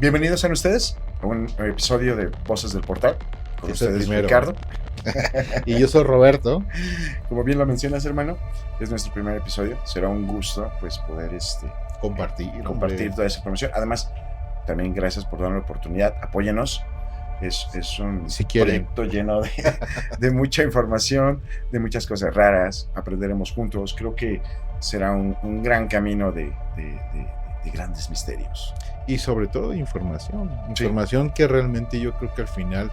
Bienvenidos a ustedes a un episodio de Voces del Portal. Con Es el ustedes, primero. Ricardo. Y yo soy Roberto. Como bien lo mencionas, hermano, es nuestro primer episodio. Será un gusto pues poder Compartir toda esa información. Además, también gracias por darnos la oportunidad. Apóyenos. Es un proyecto lleno de mucha información, de muchas cosas raras. Aprenderemos juntos. Creo que será un gran camino de grandes misterios. Y sobre todo información. Información que realmente yo creo que al final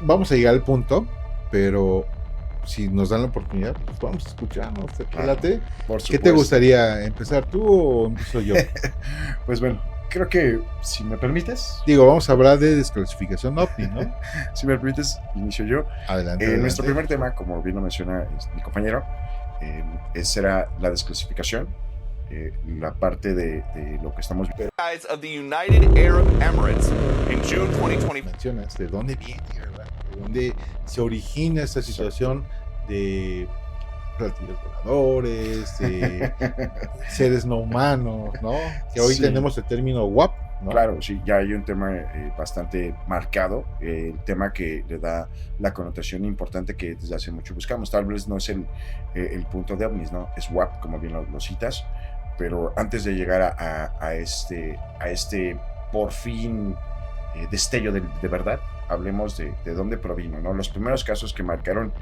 vamos a llegar al punto, pero si nos dan la oportunidad, pues vamos a escucharnos. ¿Qué te gustaría? ¿Empezar tú o empiezo yo? Pues bueno, creo que si me permites. Vamos a hablar de desclasificación OVNI, ¿no? Si me permites, inicio yo. Adelante. Nuestro primer tema, como bien lo menciona mi compañero, será la desclasificación. La parte de lo que estamos viendo. Of the United Arab Emirates in June 2020. Mencionas de dónde viene, ¿verdad? De dónde se origina esta situación de platillos voladores, de seres no humanos, ¿no? Que hoy tenemos el término WAP, ¿no? Claro, sí, ya hay un tema bastante marcado, el tema que le da la connotación importante que desde hace mucho buscamos. Tal vez no es el punto de ovnis, ¿no? Es WAP, como bien lo citas. Pero antes de llegar a este por fin destello de verdad, hablemos de dónde provino, ¿no? Los primeros casos que marcaron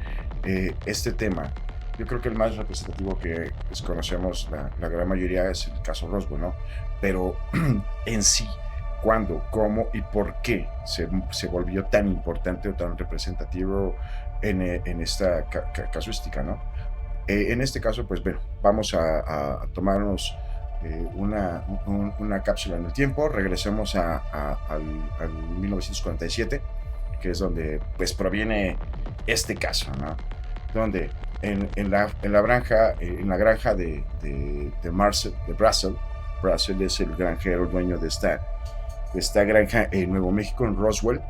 este tema, yo creo que el más representativo que conocemos la gran mayoría es el caso Roswell, ¿no? Pero en sí, cuándo, cómo y por qué se volvió tan importante o tan representativo en esta casuística, ¿no? En este caso, pues bueno, vamos a tomarnos una cápsula en el tiempo. Regresemos al 1947, que es donde pues proviene este caso, ¿no? Donde en la granja de Brazel es el granjero, dueño de esta granja en Nuevo México, en Roswell.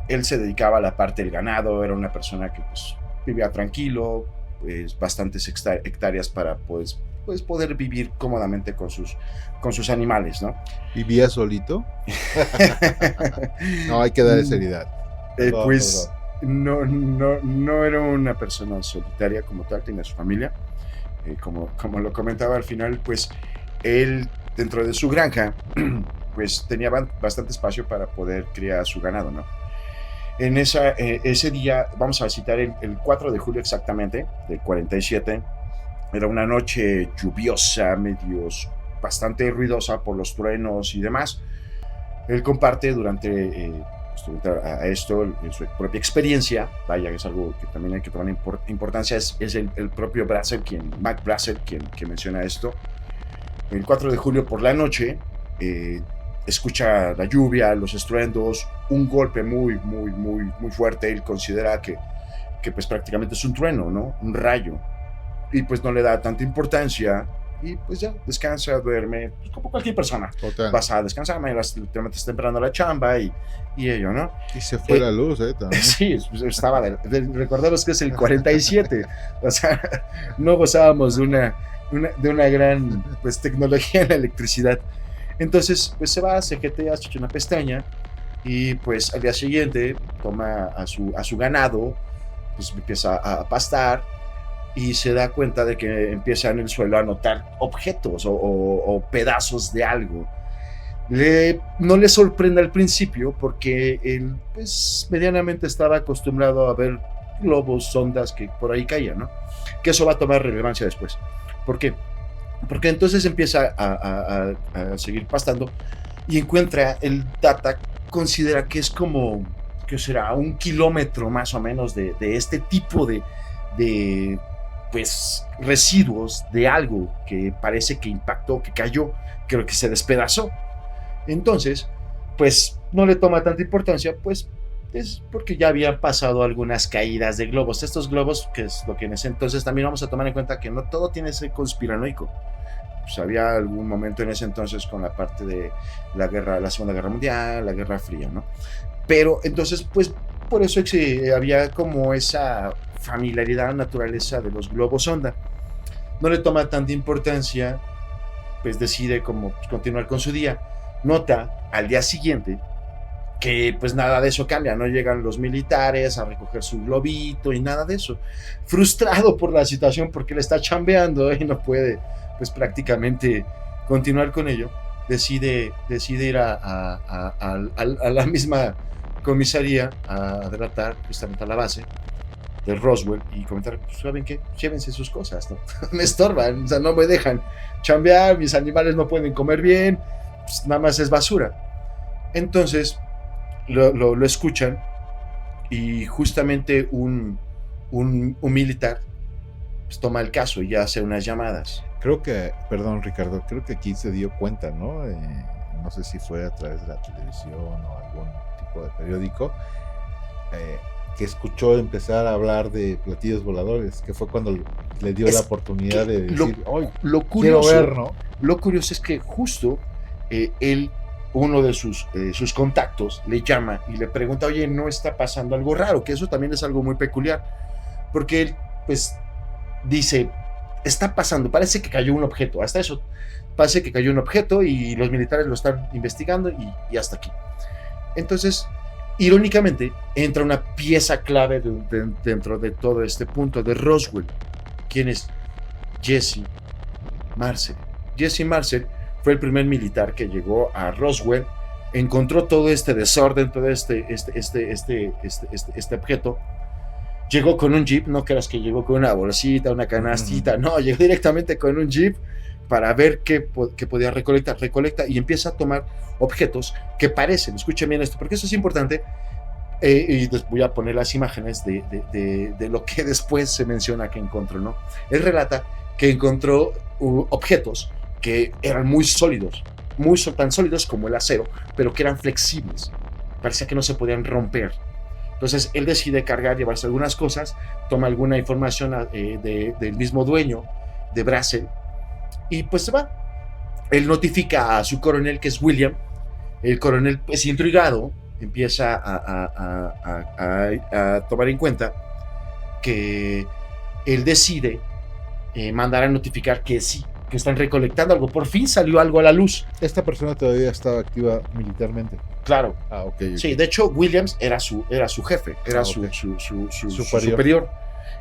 Él se dedicaba a la parte del ganado, era una persona que pues vivía tranquilo, pues bastantes hectáreas para pues poder vivir cómodamente con sus animales, ¿no? ¿Vivía solito? No, hay que darle seriedad. Pues no era una persona solitaria como tal, tenía su familia. Como lo comentaba al final, pues él dentro de su granja pues tenía bastante espacio para poder criar su ganado, ¿no? En ese día, vamos a citar el 4 de julio exactamente, del 47, era una noche lluviosa, bastante ruidosa por los truenos y demás. Él comparte durante a esto en su propia experiencia, vaya, es algo que también hay que tomar importancia, es el propio Mac Brazel, quien menciona esto. El 4 de julio por la noche, escucha la lluvia, los estruendos, un golpe muy fuerte. Él considera que pues prácticamente es un trueno, ¿no? Un rayo. Y pues no le da tanta importancia y pues ya descansa, duerme, pues como cualquier persona. Total. Vas a descansar, mañana te metes temprano a la chamba y ello, ¿no? Y se fue la luz, también. Sí, estaba recordemos que es el 47, o sea, no gozábamos de una gran pues tecnología en la electricidad. Entonces, pues se va, se jetea, se echa una pestaña y pues al día siguiente toma a su ganado, pues empieza a pastar y se da cuenta de que empieza en el suelo a notar objetos o pedazos de algo. No le sorprende al principio porque él pues medianamente estaba acostumbrado a ver globos, sondas que por ahí caían, ¿no? Que eso va a tomar relevancia después. ¿Por qué? Porque entonces empieza a seguir pastando y encuentra el data, considera que es como, ¿qué será? 1 kilómetro más o menos de este tipo de pues residuos de algo que parece que impactó, que cayó, creo que se despedazó. Entonces, pues no le toma tanta importancia, pues es porque ya habían pasado algunas caídas de globos. Estos globos, que es lo que en ese entonces también vamos a tomar en cuenta que no todo tiene ese conspiranoico. Pues había algún momento en ese entonces con la parte de la Segunda Guerra Mundial, la Guerra Fría, ¿no? Pero entonces, pues por eso había como esa familiaridad, naturaleza de los globos sonda. No le toma tanta importancia, pues decide como continuar con su día. nota al día siguiente que pues nada de eso cambia, no llegan los militares a recoger su globito y nada de eso. Frustrado por la situación porque le está chambeando y no puede pues prácticamente continuar con ello, decide ir a la misma comisaría a delatar justamente a la base de Roswell y comentar, pues, ¿saben qué? Llévense sus cosas, ¿no? Me estorban, o sea, no me dejan chambear, mis animales no pueden comer bien, pues, nada más es basura. Entonces lo escuchan y justamente un militar pues, toma el caso y hace unas llamadas. Creo que, perdón Ricardo, creo que aquí se dio cuenta, ¿no? No sé si fue a través de la televisión o algún tipo de periódico, que escuchó empezar a hablar de platillos voladores, que fue cuando le dio la oportunidad de decir, lo curioso, quiero ver, ¿no? Lo curioso es que justo él, uno de sus contactos, le llama y le pregunta, oye, ¿no está pasando algo raro? Que eso también es algo muy peculiar, porque él, pues, dice, está pasando, parece que cayó un objeto, hasta eso, parece que cayó un objeto y los militares lo están investigando y hasta aquí. Entonces, irónicamente, entra una pieza clave dentro de todo este punto de Roswell. ¿Quién es? Jesse Marcel. Jesse Marcel fue el primer militar que llegó a Roswell, encontró todo este desorden, todo este objeto. Llegó con un jeep, no creas que llegó con una bolsita, una canastita, no, llegó directamente con un jeep para ver qué podía recolectar. Recolecta y empieza a tomar objetos que parecen, escuchen bien esto, porque eso es importante, y voy a poner las imágenes de lo que después se menciona que encontró, ¿no? Él relata que encontró objetos que eran muy sólidos, tan sólidos como el acero, pero que eran flexibles, parecía que no se podían romper. Entonces él decide llevarse algunas cosas, toma alguna información del mismo dueño de Brazel y pues se va. Él notifica a su coronel, que es William. El coronel, pues intrigado, empieza a tomar en cuenta que él decide mandar a notificar que sí, que están recolectando algo. Por fin salió algo a la luz. Esta persona todavía estaba activa militarmente. Claro. Okay. Sí, de hecho, Williams era su jefe, era su superior.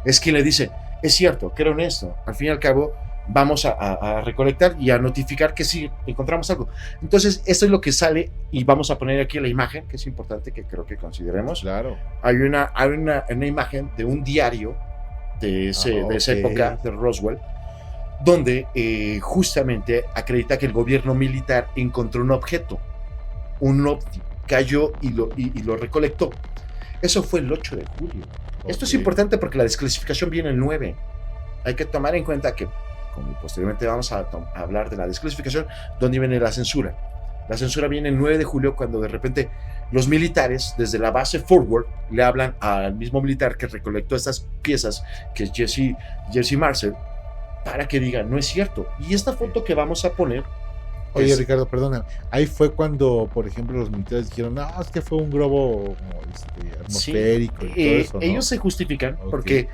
Es quien le dice, es cierto, creo en esto. Al fin y al cabo, vamos a recolectar y a notificar que sí, encontramos algo. Entonces, esto es lo que sale y vamos a poner aquí la imagen, que es importante que creo que consideremos. Claro. Hay una imagen de un diario de esa época, de Roswell, donde justamente acredita que el gobierno militar encontró un objeto, un ovni, cayó y lo recolectó. Eso fue el 8 de julio. Esto es importante porque la desclasificación viene el 9. Hay que tomar en cuenta que, como posteriormente vamos a hablar de la desclasificación, donde viene la censura. La censura viene el 9 de julio cuando de repente los militares desde la base Forward le hablan al mismo militar que recolectó estas piezas, que es Jesse Marcel, para que digan, no es cierto. Y esta foto que vamos a poner... Oye, Ricardo, perdona. Ahí fue cuando, por ejemplo, los militares dijeron, no, es que fue un globo atmosférico, sí, y todo eso, ¿no? Ellos se justifican porque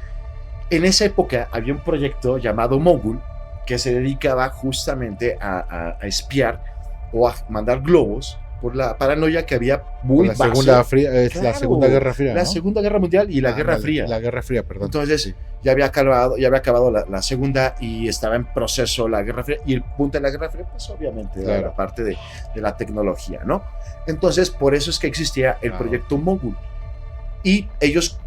en esa época había un proyecto llamado Mogul que se dedicaba justamente a espiar o a mandar globos por la paranoia que había muy la Segunda Guerra Fría, ¿no? La Segunda Guerra Mundial y la Guerra Fría. La Guerra Fría, perdón. Entonces, sí, ya había acabado la Segunda y estaba en proceso la Guerra Fría. Y el punto de la Guerra Fría, pues obviamente, era la parte de la tecnología, ¿no? Entonces, por eso es que existía el proyecto Mogul. Y ellos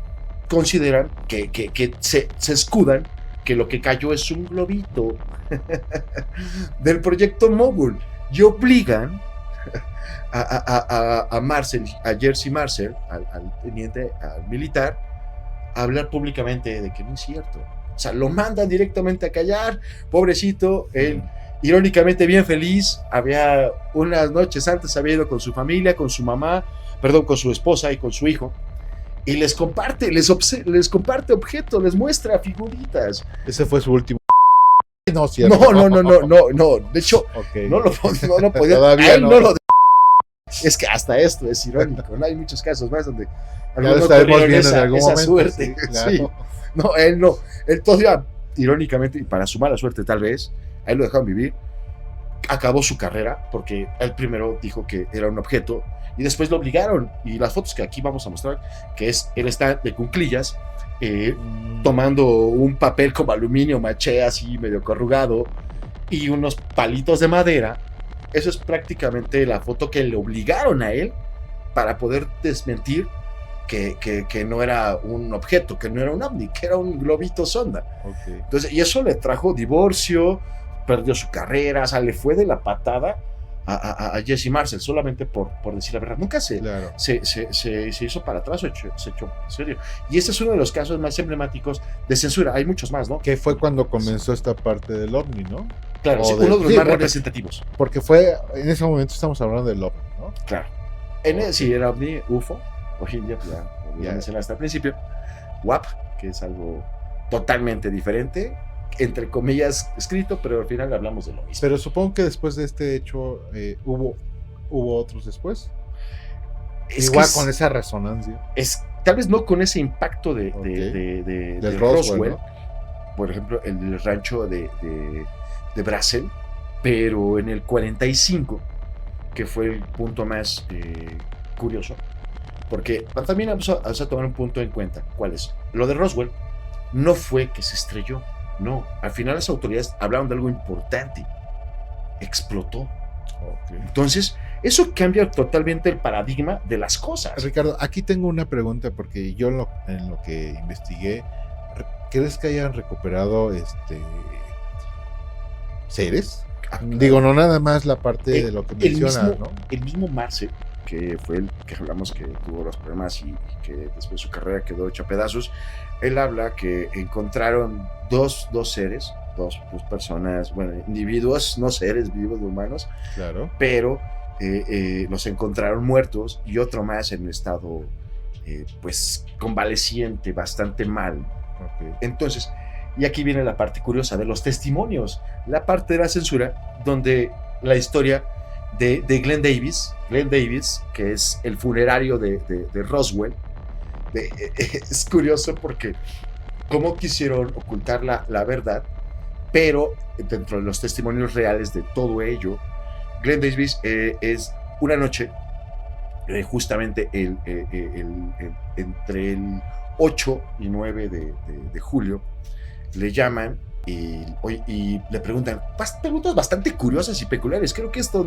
consideran que se escudan que lo que cayó es un globito del proyecto Mogul. Y obligan a Marcel, a Jesse Marcel, al teniente, al militar, a hablar públicamente de que no es cierto. O sea, lo mandan directamente a callar, pobrecito. Él, irónicamente, bien feliz, había unas noches antes había ido con su familia, con su mamá, con su esposa y con su hijo, y les comparte objetos, les muestra figuritas. Ese fue su último. No, de hecho, no lo podía. Todavía no. Es que hasta esto es irónico, ¿no? Hay muchos casos más donde algunos estaremos viendo en algún momento, suerte. Sí, claro. Sí. No, él todavía, irónicamente, y para su mala suerte tal vez, a él lo dejaron vivir, acabó su carrera porque él primero dijo que era un objeto y después lo obligaron. Y las fotos que aquí vamos a mostrar, que es él está de cuclillas, tomando un papel como aluminio maché así medio corrugado y unos palitos de madera. Eso es prácticamente la foto que le obligaron a él para poder desmentir que no era un objeto, que no era un ovni, que era un globito sonda. Okay. Entonces, y eso le trajo divorcio, perdió su carrera, o sea, le fue de la patada a Jesse Marcel, solamente por decir la verdad. Nunca se hizo para atrás, se echó en serio. Y este es uno de los casos más emblemáticos de censura. Hay muchos más, ¿no? Que fue cuando comenzó esta parte del ovni, ¿no? Claro, sí, uno de los más representativos. Porque fue, en ese momento estamos hablando del ovni, ¿no? Claro. Sí, era ovni, UFO. Hoy en día, pues ya mencionaste al principio. WAP, que es algo totalmente diferente, entre comillas escrito, pero al final hablamos de lo mismo. Pero supongo que después de este hecho hubo otros después. Igual con esa resonancia. Tal vez no con ese impacto de Roswell, ¿no? Por ejemplo, el rancho de Brazel, pero en el 45, que fue el punto más curioso, porque también vamos a tomar un punto en cuenta. ¿Cuál es? Lo de Roswell no fue que se estrelló. No, al final las autoridades hablaron de algo importante. Explotó. Okay. Entonces, eso cambia totalmente el paradigma de las cosas. Ricardo, aquí tengo una pregunta, porque yo en lo que investigué, ¿crees que hayan recuperado seres? Digo, no nada más la parte de lo que mencionas, ¿no? El mismo Marcel, que fue el que hablamos que tuvo los problemas y que después su carrera quedó hecha a pedazos, él habla que encontraron dos seres, dos personas, bueno, individuos, no seres vivos de humanos, claro, pero los encontraron muertos y otro más en un estado pues convaleciente, bastante mal. Okay. Entonces, y aquí viene la parte curiosa de los testimonios, la parte de la censura, donde la historia de Glenn Davis, que es el funerario de Roswell, es curioso porque cómo quisieron ocultar la verdad, pero dentro de los testimonios reales de todo ello, Glenn Davis es una noche, justamente entre el 8 y 9 de julio, le llaman y le preguntan preguntas bastante curiosas y peculiares. Creo que esto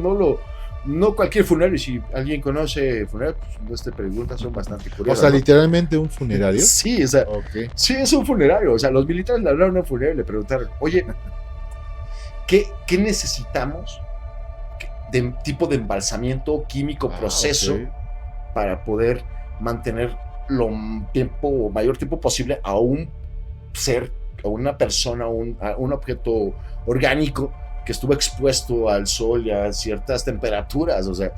no cualquier funerario, si alguien conoce funerario, pues estas preguntas son bastante curiosas. O sea, ¿no? Literalmente un funerario. Sí, o sea, okay. Sí, es un funerario. O sea, los militares le hablaron a un funerario y le preguntaron, oye, ¿qué necesitamos? De tipo de embalsamiento químico, proceso, okay, para poder mantener mayor tiempo posible a un ser, a una persona, a un objeto orgánico que estuvo expuesto al sol y a ciertas temperaturas. O sea,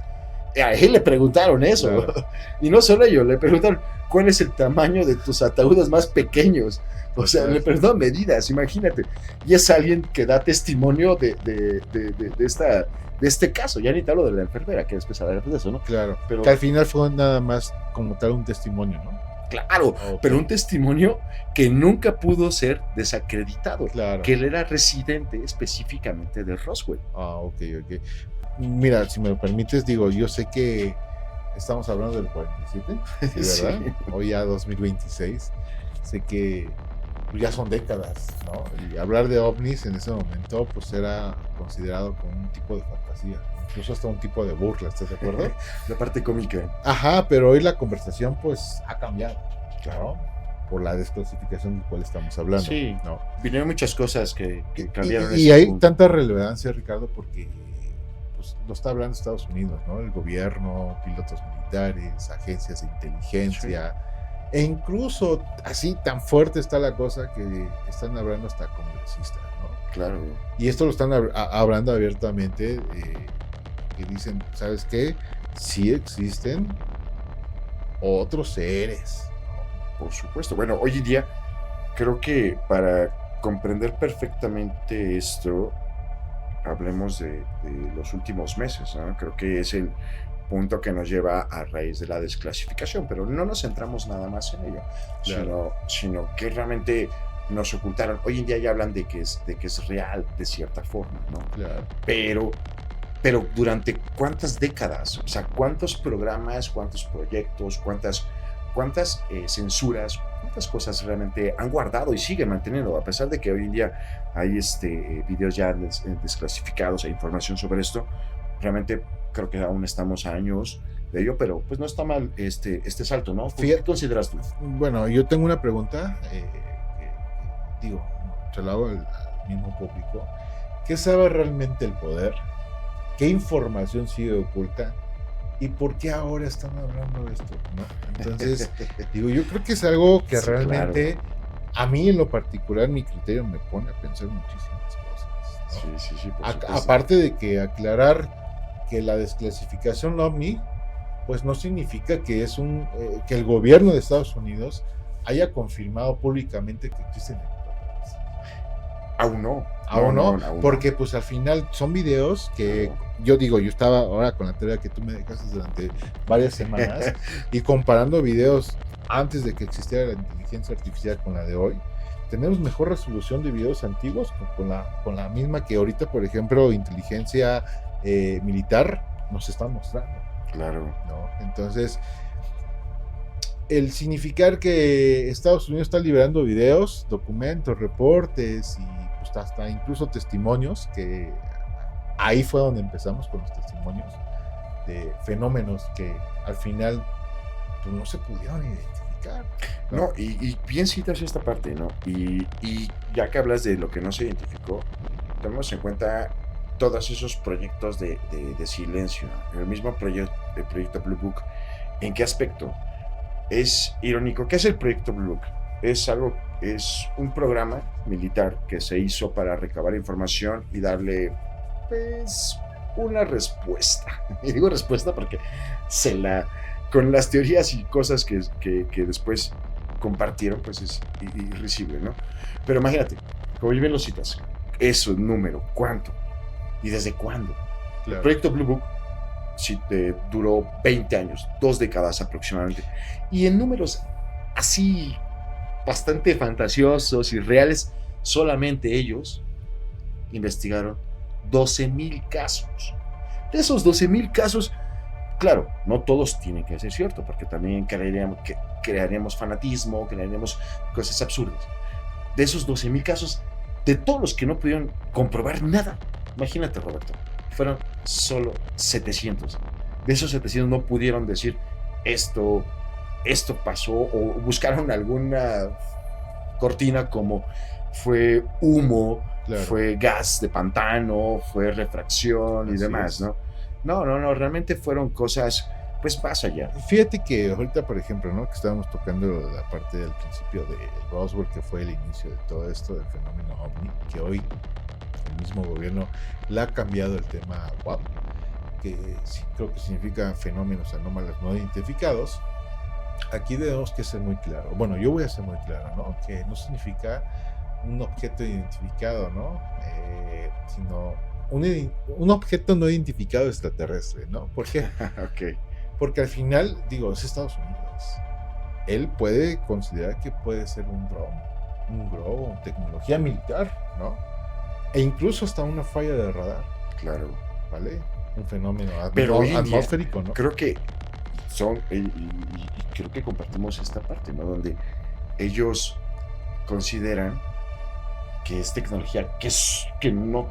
a él le preguntaron eso. Claro. Y no solo ellos, le preguntaron cuál es el tamaño de tus ataúdes más pequeños. O sea, le preguntaron medidas, imagínate. Y es alguien que da testimonio de este caso. Ya ni te hablo de la enfermera, que después hablaré de eso, ¿no? Claro, pero que al final fue nada más como tal un testimonio, ¿no? Claro, okay, pero un testimonio que nunca pudo ser desacreditado. Claro. Que él era residente específicamente de Roswell. Ok. Mira, si me lo permites, digo, yo sé que estamos hablando del 47, ¿sí, verdad? Sí. Hoy ya 2026. Sé que ya son décadas, ¿no? Y hablar de ovnis en ese momento, pues era considerado como un tipo de fantasía, incluso hasta un tipo de burla, ¿estás de acuerdo? La parte cómica. Ajá, pero hoy la conversación, pues, ha cambiado, claro, por la desclasificación de cual estamos hablando. Sí, ¿no? Vinieron muchas cosas que cambiaron. Y hay tanta relevancia, Ricardo, porque pues, lo está hablando Estados Unidos, ¿no? El gobierno, pilotos militares, agencias de inteligencia. Sí. E incluso así tan fuerte está la cosa que están hablando hasta congresistas, ¿no? Claro. Y esto lo están hablando abiertamente, y dicen, ¿sabes qué? Sí existen otros seres, ¿no? Por supuesto. Bueno, hoy en día creo que para comprender perfectamente esto, hablemos de los últimos meses, ¿no? Creo que es el punto que nos lleva a raíz de la desclasificación, pero no nos centramos nada más en ello, claro, sino que realmente nos ocultaron. Hoy en día ya hablan de que es real de cierta forma, ¿no? Claro. Pero durante cuántas décadas, o sea, cuántos programas, cuántos proyectos, cuántas censuras, cuántas cosas realmente han guardado y siguen manteniendo, a pesar de que hoy en día hay videos ya desclasificados, hay información sobre esto. Realmente creo que aún estamos a años de ello, pero pues no está mal este salto, ¿no? ¿Qué consideras tú? Bueno, yo tengo una pregunta, digo, se la hago al mismo público. ¿Qué sabe realmente el poder? ¿Qué información sigue oculta? ¿Y por qué ahora están hablando de esto? ¿No? Entonces, digo, yo creo que es algo que sí, realmente, claro, a mí en lo particular, mi criterio me pone a pensar muchísimas cosas, ¿no? Sí, aparte de que aclarar que la desclasificación OVNI, pues no significa que es que el gobierno de Estados Unidos haya confirmado públicamente que existen extraterrestres. Aún no. Aún no, porque pues al final son videos que yo estaba ahora con la tarea que tú me dejaste durante varias semanas y comparando videos antes de que existiera la inteligencia artificial con la de hoy, tenemos mejor resolución de videos antiguos con la misma que ahorita, por ejemplo, inteligencia militar nos está mostrando. Claro. ¿No? Entonces, el significar que Estados Unidos está liberando videos, documentos, reportes y pues hasta incluso testimonios, que ahí fue donde empezamos con los testimonios de fenómenos que al final pues, no se pudieron identificar. No, y bien citas esta parte, ¿no? Y ya que hablas de lo que no se identificó, tomemos en cuenta todos esos proyectos de silencio. El mismo el proyecto Blue Book, ¿en qué aspecto? Es irónico. ¿Qué es el proyecto Blue Book? Es un programa militar que se hizo para recabar información y darle, pues, una respuesta. Y digo respuesta porque con las teorías y cosas que después compartieron, pues es irrisible, ¿no? Pero imagínate, como bien lo citas, eso, número, ¿cuánto? ¿Y desde cuándo? Claro. El proyecto Blue Book duró 20 años, 2 décadas aproximadamente. Y en números así bastante fantasiosos y reales, solamente ellos investigaron 12,000 casos. De esos 12,000 casos, claro, no todos tienen que ser cierto, porque también crearíamos fanatismo, crearíamos cosas absurdas. De esos 12,000 casos, de todos los que no pudieron comprobar nada, imagínate, Roberto, fueron solo 700. De esos 700 no pudieron decir esto pasó, o buscaron alguna cortina como fue humo, claro, fue gas de pantano, fue refracción y así demás, ¿no? No, realmente fueron cosas pues más allá. Fíjate que ahorita, por ejemplo, ¿no? Que estábamos tocando la parte del principio de Roswell, que fue el inicio de todo esto del fenómeno OVNI, que hoy el mismo gobierno le ha cambiado el tema WAP, que sí, creo que significa fenómenos anómalos no identificados. Aquí debemos que ser muy claro, bueno, yo voy a ser muy claro, ¿no? Que no significa un objeto identificado, ¿no? Sino un objeto no identificado extraterrestre, ¿no? ¿Por qué? Okay. Porque al final, es Estados Unidos. Él puede considerar que puede ser un globo, tecnología militar, ¿no? E incluso hasta una falla de radar. Claro. ¿Vale? Un fenómeno atmosférico, ¿no? Creo que creo que compartimos esta parte, ¿no? Donde ellos consideran que es tecnología que no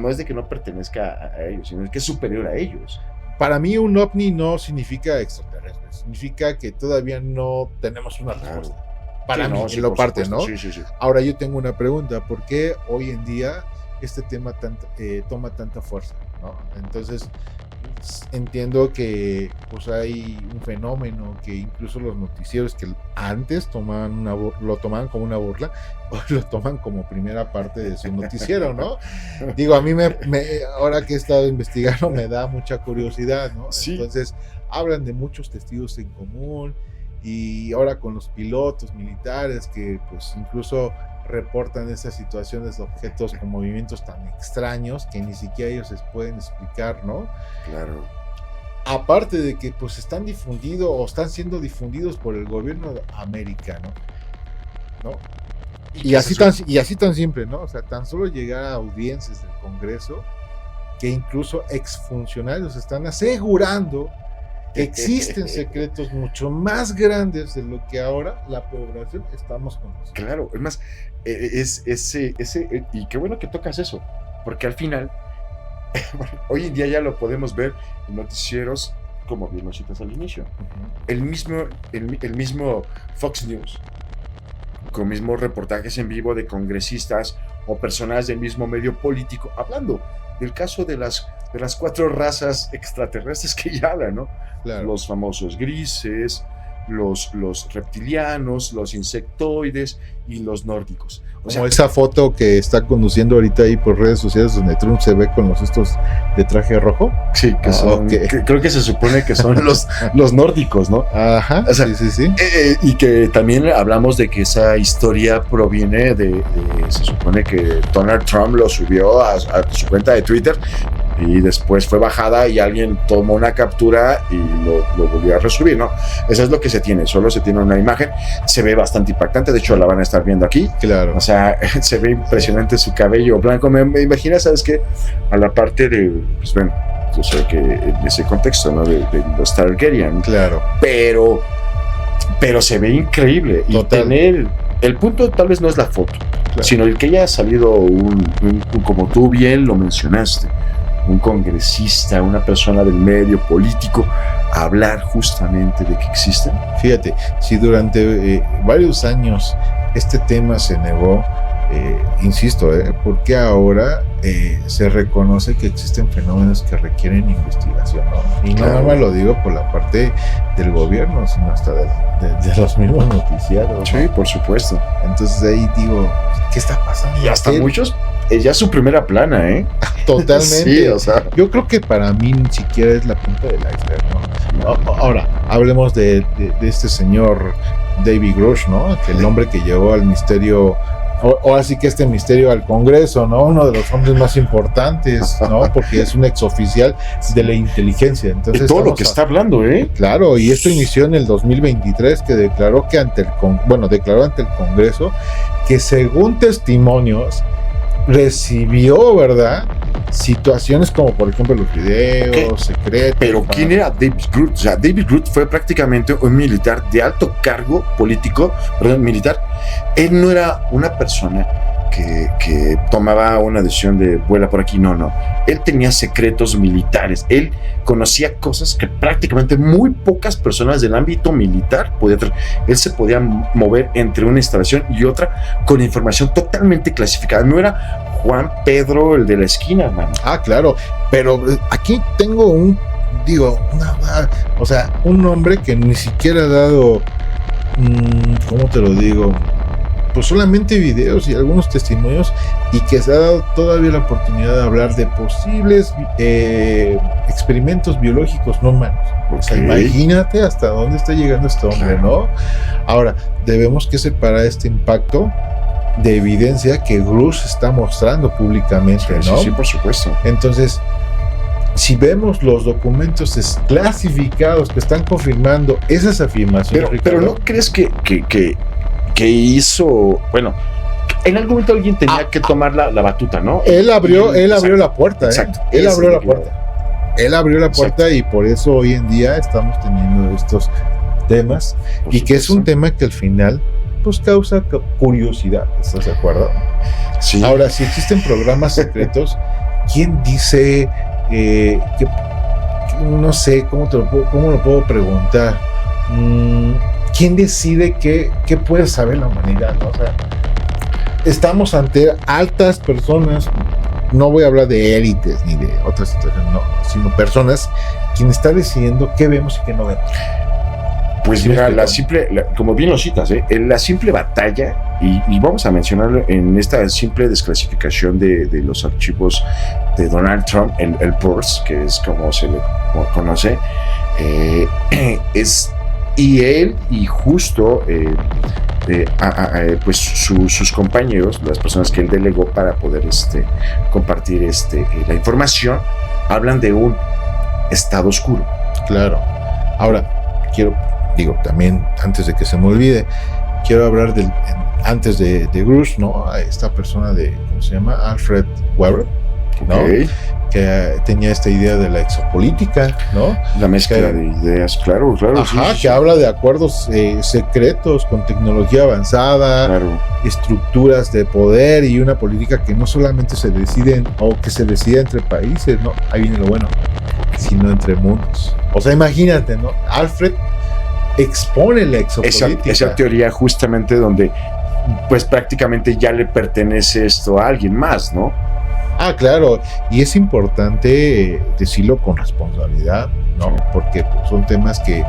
es de que no pertenezca a ellos, sino que es superior a ellos. Para mí un ovni no significa extraterrestre, significa que todavía no tenemos una respuesta. Para mí, en lo parte, ¿no? Sí. Ahora yo tengo una pregunta, ¿por qué hoy en día este tema toma tanta fuerza, ¿no? Entonces, entiendo que pues hay un fenómeno que incluso los noticieros que antes lo tomaban como una burla, hoy lo toman como primera parte de su noticiero, ¿no? A mí ahora que he estado investigando me da mucha curiosidad, ¿no? Sí. Entonces, hablan de muchos testigos en común y ahora con los pilotos militares que pues incluso reportan esas situaciones de objetos con movimientos tan extraños que ni siquiera ellos les pueden explicar, ¿no? Claro. Aparte de que pues están difundidos o están siendo difundidos por el gobierno americano, ¿no? Y así tan simple, ¿no? O sea, tan solo llegar a audiencias del Congreso, que incluso exfuncionarios están asegurando que existen secretos mucho más grandes de lo que ahora la población estamos conociendo. Claro, es más, y qué bueno que tocas eso, porque al final, hoy en día ya lo podemos ver en noticieros, como bien lo citas al inicio. El mismo Fox News, con mismos reportajes en vivo de congresistas o personas del mismo medio político, hablando del caso de las 4 razas extraterrestres que ya hablan, ¿no? Claro. Los famosos grises, los reptilianos, los insectoides y los nórdicos. O sea, como esa foto que está conduciendo ahorita ahí por redes sociales donde Trump se ve con estos de traje rojo. Sí, que son, okay. Creo que se supone que son los nórdicos, ¿no? Ajá, o sea, sí. Y que también hablamos de que esa historia proviene se supone que Donald Trump lo subió a su cuenta de Twitter y después fue bajada y alguien tomó una captura y lo volvió a resubir, ¿no? Eso es lo que se tiene, solo se tiene una imagen, se ve bastante impactante, de hecho la van a estar viendo aquí. Claro. O sea, se ve impresionante su cabello blanco, me imagino, ¿sabes qué? A la parte de, pues bueno, yo sé que en ese contexto, ¿no? De los Targaryen. Claro. Pero se ve increíble. Total. Y tener, el punto tal vez no es la foto, claro, sino el que haya salido un como tú bien lo mencionaste, un congresista, una persona del medio político, a hablar justamente de que existen. Fíjate, si durante varios años este tema se negó, insisto, ¿por qué ahora se reconoce que existen fenómenos que requieren investigación, ¿no? Y no nada más lo digo por la parte del gobierno, sino hasta de los mismos noticiarios, ¿no? Sí, por supuesto. Entonces ahí digo, ¿qué está pasando? Y hasta muchos, ya es su primera plana, ¿eh? Totalmente. Sí, o sea. Yo creo que para mí ni siquiera es la punta del iceberg, ¿no? Ahora, hablemos de este señor David Grush, ¿no? Que el hombre que llevó al misterio, o así que este misterio al Congreso, ¿no? Uno de los hombres más importantes, ¿no? Porque es un exoficial de la inteligencia. Entonces, de todo lo que está hablando, ¿eh? Claro, y esto inició en el 2023, que declaró que declaró ante el Congreso que según testimonios recibió, ¿verdad?, situaciones como por ejemplo los videos secretos. Pero ¿quién era David Grush? O sea, David Grush fue prácticamente un militar de alto cargo político, militar. Él no era una persona que tomaba una decisión de vuela por aquí, no. Él tenía secretos militares, él conocía cosas que prácticamente muy pocas personas del ámbito militar podían tener. Él se podía mover entre una instalación y otra con información totalmente clasificada, no era Juan Pedro el de la esquina, hermano. Ah, claro, pero aquí tengo un hombre que ni siquiera ha dado, ¿cómo te lo digo? Pues solamente videos y algunos testimonios, y que se ha dado todavía la oportunidad de hablar de posibles experimentos biológicos no humanos. Okay. O sea, imagínate hasta dónde está llegando este hombre, ¿no? Ahora, debemos que separar este impacto de evidencia que Grush está mostrando públicamente, ¿no? Sí, por supuesto. Entonces, si vemos los documentos desclasificados que están confirmando esas afirmaciones, pero ¿no crees que hizo, bueno, en algún momento alguien tenía que tomar la batuta, ¿no? Él abrió la puerta, exacto, él abrió la puerta y por eso hoy en día estamos teniendo estos temas, y que es un tema que al final pues causa curiosidad, ¿estás de acuerdo? Sí. Ahora, si existen programas secretos, ¿quién dice que no sé cómo lo puedo preguntar? ¿Quién decide qué puede saber la humanidad, ¿no? O sea, estamos ante altas personas, no voy a hablar de élites ni de otras situaciones, no, sino personas quienes están decidiendo qué vemos y qué no vemos. Pues ¿sí mira, como bien lo citas, la simple batalla, y vamos a mencionarlo en esta simple desclasificación de los archivos de Donald Trump, el PURS, que es como se le conoce, y él y justo pues sus compañeros, las personas que él delegó para poder compartir la información, hablan de un estado oscuro. Claro. Ahora, también, antes de que se me olvide, quiero hablar antes de Grush, ¿no? A esta persona ¿cómo se llama? Alfred Weber, ¿no? Ok. Que tenía esta idea de la exopolítica, ¿no? La mezcla de ideas, claro. Ajá, sí, que habla de acuerdos secretos con tecnología avanzada, claro. estructuras de poder y una política que no solamente se deciden o que se decida entre países, ¿no? Ahí viene lo bueno, sino entre mundos. O sea, imagínate, ¿no? Alfred expone la exopolítica. Esa teoría justamente donde pues prácticamente ya le pertenece esto a alguien más, ¿no? Ah, claro, y es importante decirlo con responsabilidad, ¿no? Porque pues, son temas que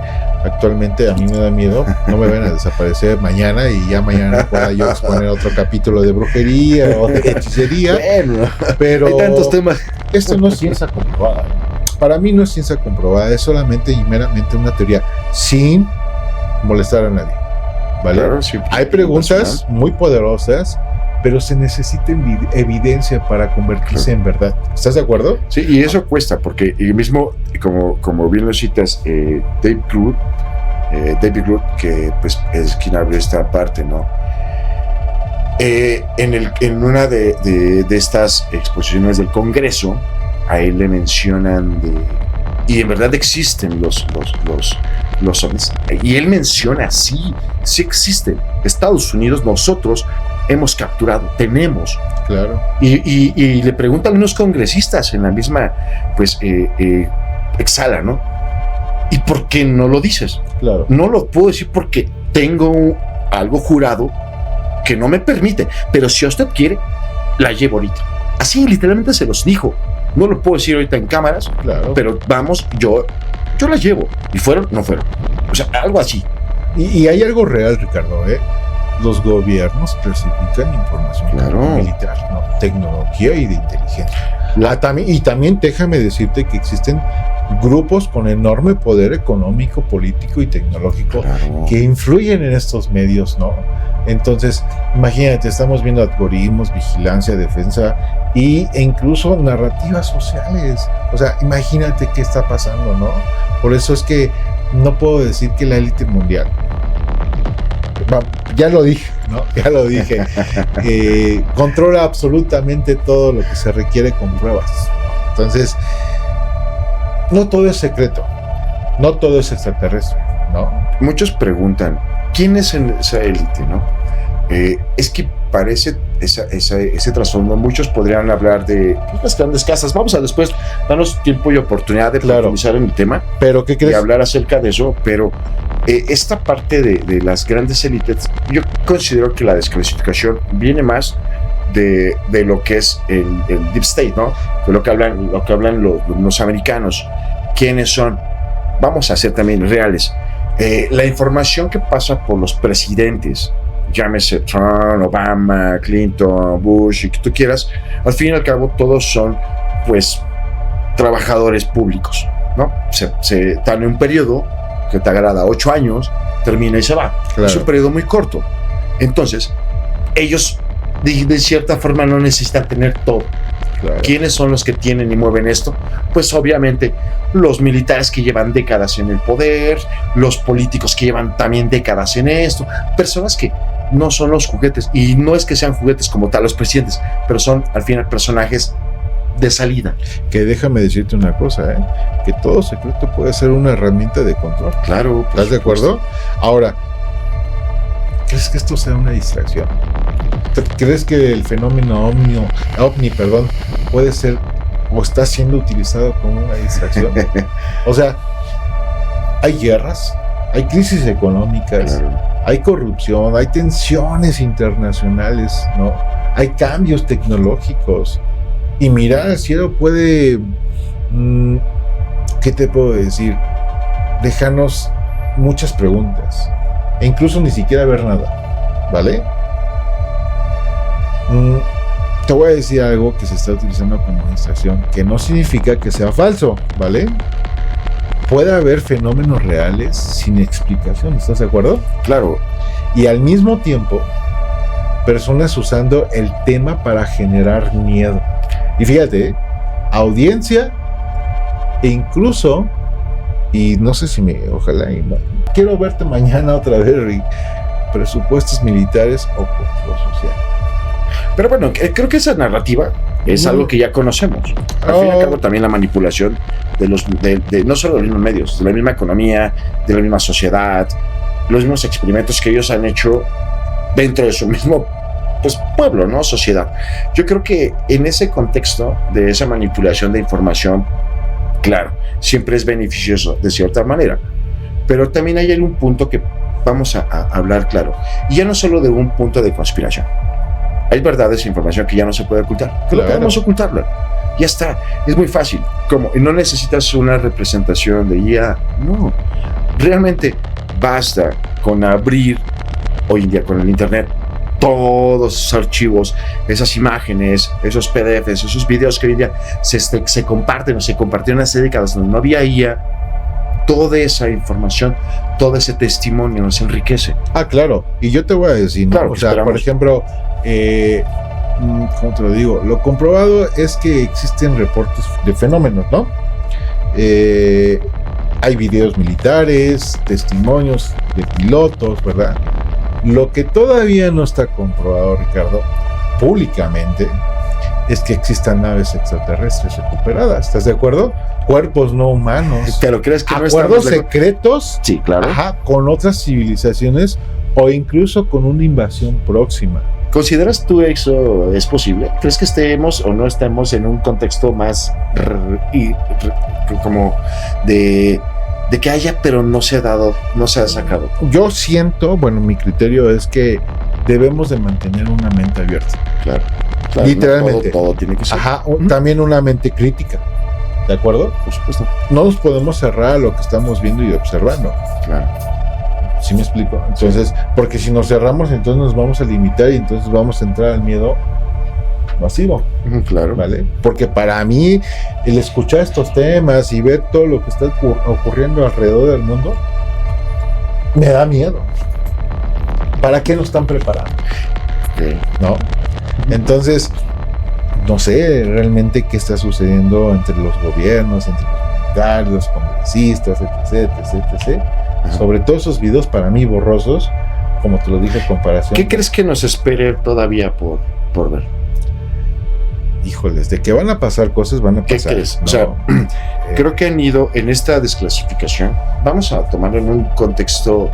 actualmente a mí me da miedo, no me van a desaparecer mañana y ya mañana pueda yo exponer otro capítulo de brujería o de hechicería, Bueno, pero hay tantos temas. esto no es ciencia comprobada. Para mí no es ciencia comprobada, es solamente y meramente una teoría sin molestar a nadie, ¿vale? Claro, sí, Hay preguntas muy poderosas, pero se necesita evidencia para convertirse en verdad. ¿Estás de acuerdo? Sí, y eso cuesta, porque el mismo, como bien lo citas, David Groot, que pues es quien abre esta parte, ¿no? En una de estas exposiciones del Congreso, a él le mencionan y en verdad existen los ovnis. Y él menciona, sí existen. Estados Unidos, nosotros hemos capturado, tenemos. Claro. Y le preguntan a unos congresistas en la misma, pues, exhala, ¿no? ¿Y por qué no lo dices? Claro. No lo puedo decir porque tengo algo jurado que no me permite, pero si usted quiere, la llevo ahorita. Así literalmente se los dijo. No lo puedo decir ahorita en cámaras, Claro. pero vamos, yo la llevo. ¿Y fueron? No fueron. O sea, algo así. Y hay algo real, Ricardo, ¿eh? Los gobiernos clasifican información Claro. militar, ¿no? Tecnología y de inteligencia. Y también déjame decirte que existen grupos con enorme poder económico, político y tecnológico Claro. que influyen en estos medios, ¿no? Entonces, imagínate, estamos viendo algoritmos, vigilancia, defensa e incluso narrativas sociales. O sea, imagínate qué está pasando, ¿no? Por eso es que no puedo decir que la élite mundial, ya lo dije, ¿no? Ya lo dije, controla absolutamente todo lo que se requiere con pruebas, ¿no? Entonces, no todo es secreto, no todo es extraterrestre, ¿no? Muchos preguntan, ¿quién es esa élite, no? Es que parece ese trasfondo. Muchos podrían hablar de pues, las grandes casas. Vamos a después darnos tiempo y oportunidad de profundizar en el tema. Pero ¿qué crees? Y hablar acerca de eso. Pero esta parte de las grandes élites, yo considero que la desclasificación viene más de lo que es el Deep State, ¿no? De lo que hablan los americanos. ¿Quiénes son? Vamos a ser también reales. La información que pasa por los presidentes, llámese Trump, Obama, Clinton, Bush y que tú quieras, al fin y al cabo todos son pues trabajadores públicos, ¿no? Se están en un periodo que te agrada 8 años, termina y se va. Claro. Es un periodo muy corto. Entonces, ellos de cierta forma no necesitan tener todo. Claro. ¿Quiénes son los que tienen y mueven esto? Pues obviamente los militares que llevan décadas en el poder, los políticos que llevan también décadas en esto, personas que no son los juguetes, y no es que sean juguetes como tal los presidentes, pero son al final personajes de salida. Que déjame decirte una cosa, que todo secreto puede ser una herramienta de control. Claro. ¿Estás de acuerdo? Ahora, ¿crees que esto sea una distracción? ¿Crees que el fenómeno ovni, puede ser o está siendo utilizado como una distracción? O sea, hay guerras, hay crisis económicas, Claro. hay corrupción, hay tensiones internacionales, ¿no? Hay cambios tecnológicos. Y mirar al cielo puede, ¿qué te puedo decir? Dejarnos muchas preguntas. E incluso ni siquiera ver nada, ¿vale? Te voy a decir algo que se está utilizando como distracción, que no significa que sea falso, ¿vale? Puede haber fenómenos reales sin explicación, ¿estás de acuerdo? Claro. Y al mismo tiempo, personas usando el tema para generar miedo. Y fíjate, audiencia e incluso, y no sé si ojalá, quiero verte mañana otra vez, Rick. presupuestos militares o control social. Pero bueno, creo que esa narrativa es algo que ya conocemos. Al fin y al cabo, también la manipulación de no solo de los mismos medios, de la misma economía, de la misma sociedad, los mismos experimentos que ellos han hecho dentro de su mismo pueblo, ¿no? Sociedad. Yo creo que en ese contexto de esa manipulación de información, claro, siempre es beneficioso de cierta manera, pero también hay algún punto que vamos a hablar claro, y ya no solo de un punto de conspiración. Hay verdades e información que ya no se puede ocultar, que no podemos ocultarla. Ya está, es muy fácil. Como no necesitas una representación de IA, no. Realmente basta con abrir hoy en día con el internet todos esos archivos, esas imágenes, esos PDFs, esos videos que hoy en día se comparten o se compartieron hace décadas donde no había IA. Toda esa información, todo ese testimonio nos enriquece. Claro, y yo te voy a decir, ¿no? Claro, o sea, por ejemplo, ¿cómo te lo digo? Lo comprobado es que existen reportes de fenómenos, ¿no? Hay videos militares, testimonios de pilotos, ¿verdad? Lo que todavía no está comprobado, Ricardo, públicamente, es que existan naves extraterrestres recuperadas. ¿Estás de acuerdo? Cuerpos no humanos. ¿Pero crees que acuerdos secretos? Sí, claro. Con otras civilizaciones o incluso con una invasión próxima. ¿Consideras tú eso es posible? ¿Crees que estemos o no estemos en un contexto más como de que haya, pero no se ha dado, no se ha sacado? Yo siento, bueno, mi criterio es que debemos de mantener una mente abierta. Claro. Literalmente. No, todo tiene que ser. También una mente crítica. ¿De acuerdo? Por supuesto. No nos podemos cerrar a lo que estamos viendo y observando. Claro. ¿Sí me explico? Entonces, porque si nos cerramos, entonces nos vamos a limitar y entonces vamos a entrar al miedo masivo. Claro. ¿Vale? Porque para mí, el escuchar estos temas y ver todo lo que está ocurriendo alrededor del mundo, me da miedo. ¿Para qué nos están preparando? Okay. ¿No? Entonces, no sé realmente qué está sucediendo entre los gobiernos, entre los militares, los congresistas, etc. Sobre todo esos videos para mí borrosos, como te lo dije en comparación. ¿Qué crees que nos espere todavía por ver? Híjoles, de que van a pasar cosas, van a pasar. ¿Qué crees? No, o sea, creo que han ido en esta desclasificación. Vamos a tomarlo en un contexto,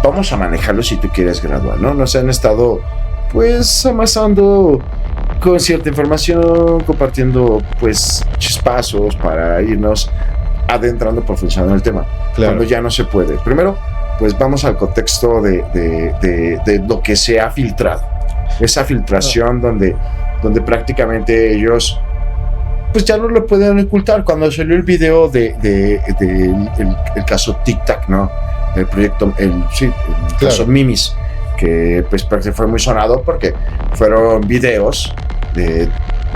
vamos a manejarlo si tú quieres gradual, ¿no? Nos han estado pues amasando con cierta información, compartiendo pues chispazos para irnos adentrando, profundizando en el tema. Claro. Cuando ya no se puede. Primero, pues vamos al contexto de lo que se ha filtrado. Esa filtración donde prácticamente ellos pues ya no lo pueden ocultar. Cuando salió el video el caso Tic Tac, ¿no? El proyecto, el caso Mimis, que pues fue muy sonado porque fueron videos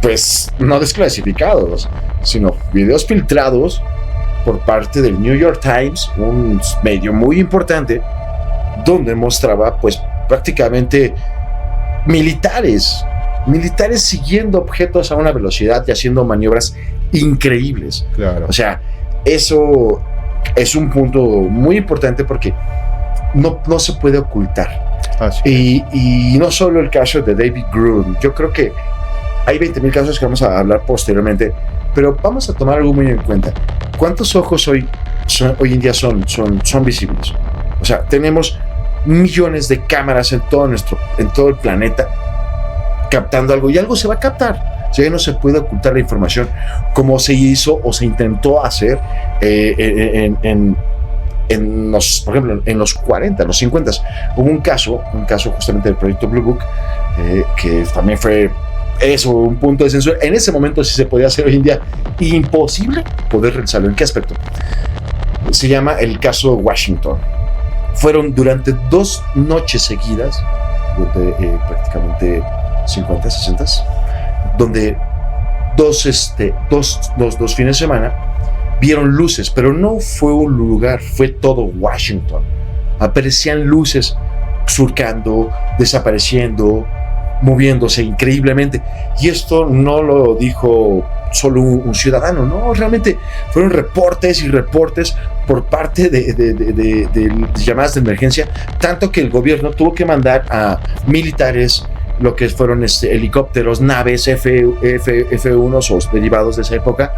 pues no desclasificados, sino videos filtrados por parte del New York Times, un medio muy importante, donde mostraba pues prácticamente militares siguiendo objetos a una velocidad y haciendo maniobras increíbles. Claro. O sea, eso es un punto muy importante porque no se puede ocultar. Y no solo el caso de David Gruen, yo creo que hay 20,000 casos que vamos a hablar posteriormente, pero vamos a tomar algo muy en cuenta. ¿Cuántos ojos hoy en día son visibles? O sea, tenemos millones de cámaras en todo el planeta captando algo, y algo se va a captar. O sea, ya no se puede ocultar la información como se hizo o se intentó hacer por ejemplo, en los 40, en los 50. Hubo un caso justamente del proyecto Blue Book, que también fue un punto de censura. En ese momento sí se podía hacer, hoy en día imposible poder realizarlo. ¿En qué aspecto? Se llama el caso Washington. Fueron durante 2 noches seguidas, prácticamente 50, 60, donde dos fines de semana vieron luces, pero no fue un lugar, fue todo Washington. Aparecían luces surcando, desapareciendo, moviéndose increíblemente. Y esto no lo dijo solo un ciudadano, no, realmente fueron reportes y reportes por parte de llamadas de emergencia, tanto que el gobierno tuvo que mandar a militares, lo que fueron helicópteros, naves F-1 o derivados de esa época,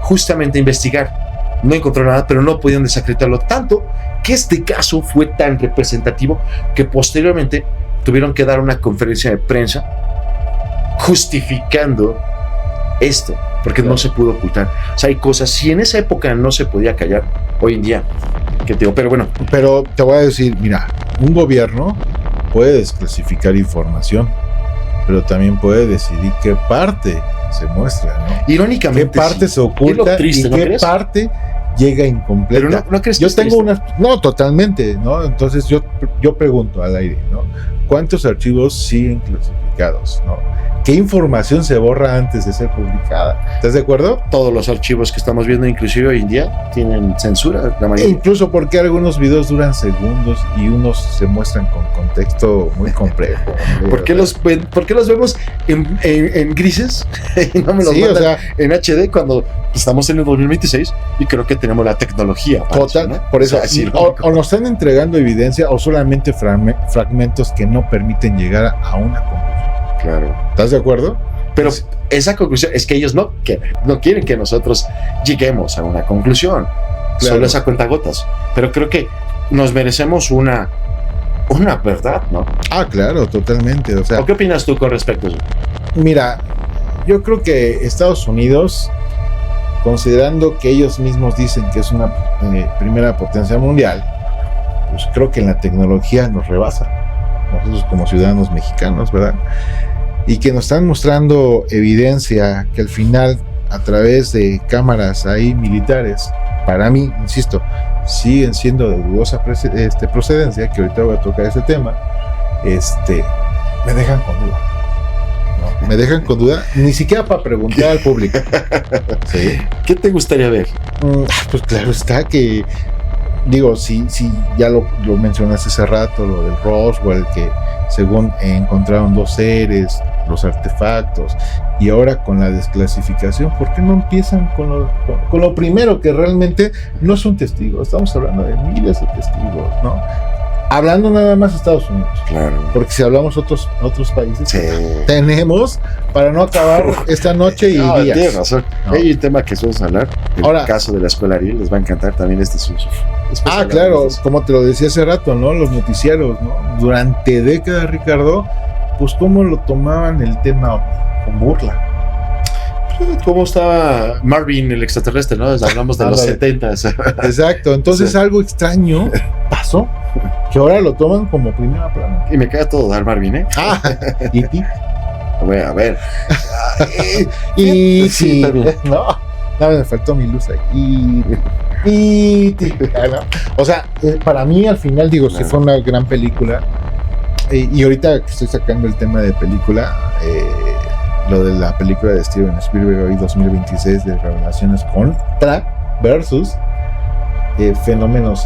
justamente a investigar. No encontró nada, pero no podían desacreditarlo, tanto que este caso fue tan representativo que posteriormente tuvieron que dar una conferencia de prensa justificando esto, porque no se pudo ocultar. O sea, hay cosas, si en esa época no se podía callar, hoy en día, ¿qué te digo? Pero bueno. Pero te voy a decir, mira, un gobierno puede desclasificar información, pero también puede decidir qué parte se muestra, ¿no? Irónicamente, qué parte se oculta triste, y ¿no qué crees? parte llega incompleta. Pero no crees que yo es tengo triste. no, totalmente, ¿no? Entonces yo pregunto al aire, ¿no? ¿Cuántos archivos siguen clasificados, no? ¿Qué información se borra antes de ser publicada? ¿Estás de acuerdo? Todos los archivos que estamos viendo, inclusive hoy en día, tienen censura, la mayoría. Incluso porque algunos videos duran segundos y unos se muestran con contexto muy complejo. ¿Por qué los vemos en grises y no me los Sí, mandan o sea, en HD cuando estamos en el 2026 y creo que tenemos la tecnología para total, eso, ¿no? por eso, O sea, sí, o nos están entregando evidencia o solamente fragmentos que no permiten llegar a una conclusión. claro. ¿Estás de acuerdo? Pero esa conclusión es que ellos no quieren que nosotros lleguemos a una conclusión. Claro. Solo es a cuentagotas. Pero creo que nos merecemos una verdad, ¿no? Ah, claro, totalmente. O sea, ¿O qué opinas tú con respecto a eso? mira, yo creo que Estados Unidos, considerando que ellos mismos dicen que es una primera potencia mundial, pues creo que en la tecnología nos rebasa. Nosotros como ciudadanos mexicanos, ¿verdad? Y que nos están mostrando evidencia que al final, a través de cámaras ahí militares, para mí, insisto, siguen siendo de dudosa procedencia, que ahorita voy a tocar ese tema, me dejan con duda. ¿No? Me dejan con duda, ni siquiera para preguntar al público. ¿Sí? ¿Qué te gustaría ver? Pues claro está que, digo, si ya lo mencionaste hace rato, lo del Roswell, que según encontraron 2 seres, los artefactos, y ahora con la desclasificación, ¿por qué no empiezan con lo primero, que realmente no es un testigo? Estamos hablando de miles de testigos, ¿no? Hablando nada más de Estados Unidos. Claro. Porque si hablamos otros países, Sí. tenemos para no acabar esta noche y No, días. tienes razón. No. Hay un tema que sueles hablar, el Ahora- caso de la escuela Ariel, les va a encantar también después hablamos Claro, de eso. como te lo decía hace rato, ¿no? Los noticieros, ¿no? Durante décadas, Ricardo, pues cómo lo tomaban el tema con burla. ¿Cómo estaba Marvin, el extraterrestre, no? Hablamos de los Ándale. 70s. Exacto, entonces Sí. algo extraño pasó, que ahora lo toman como primera plana. Y me queda todo dar Marvin, ¿eh? Ah, y ti. Voy a ver. Y Sí, ti. está bien. No, me faltó mi luz ahí. Y ti. ¿No? O sea, para mí al final, digo, sí Claro. fue una gran película. Y ahorita que estoy sacando el tema de película, lo de la película de Steven Spielberg hoy 2026 de Revelaciones contra versus fenómenos,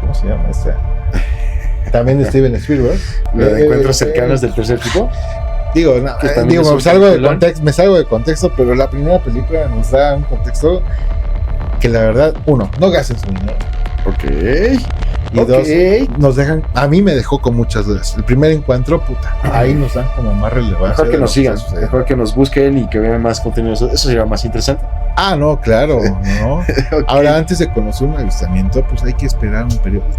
¿cómo se llama esta? También de Steven Spielberg. ¿Lo de encuentros cercanos del tercer tipo? Digo, no, Que también digo, es un me salgo de contexto, pero la primera película nos da un contexto que la verdad, uno, no gasten su dinero. Ok. Y Ok. 2, nos dejan, a mí me dejó con muchas dudas. El primer encuentro, puta, ahí nos dan como más relevancia. Mejor de que lo nos sigan, está sucediendo. mejor que nos busquen y que vean más contenido. Eso sería más interesante. Ah, no, claro, ¿no? Ok. Ahora, antes de conocer un avistamiento, pues hay que esperar un periódico.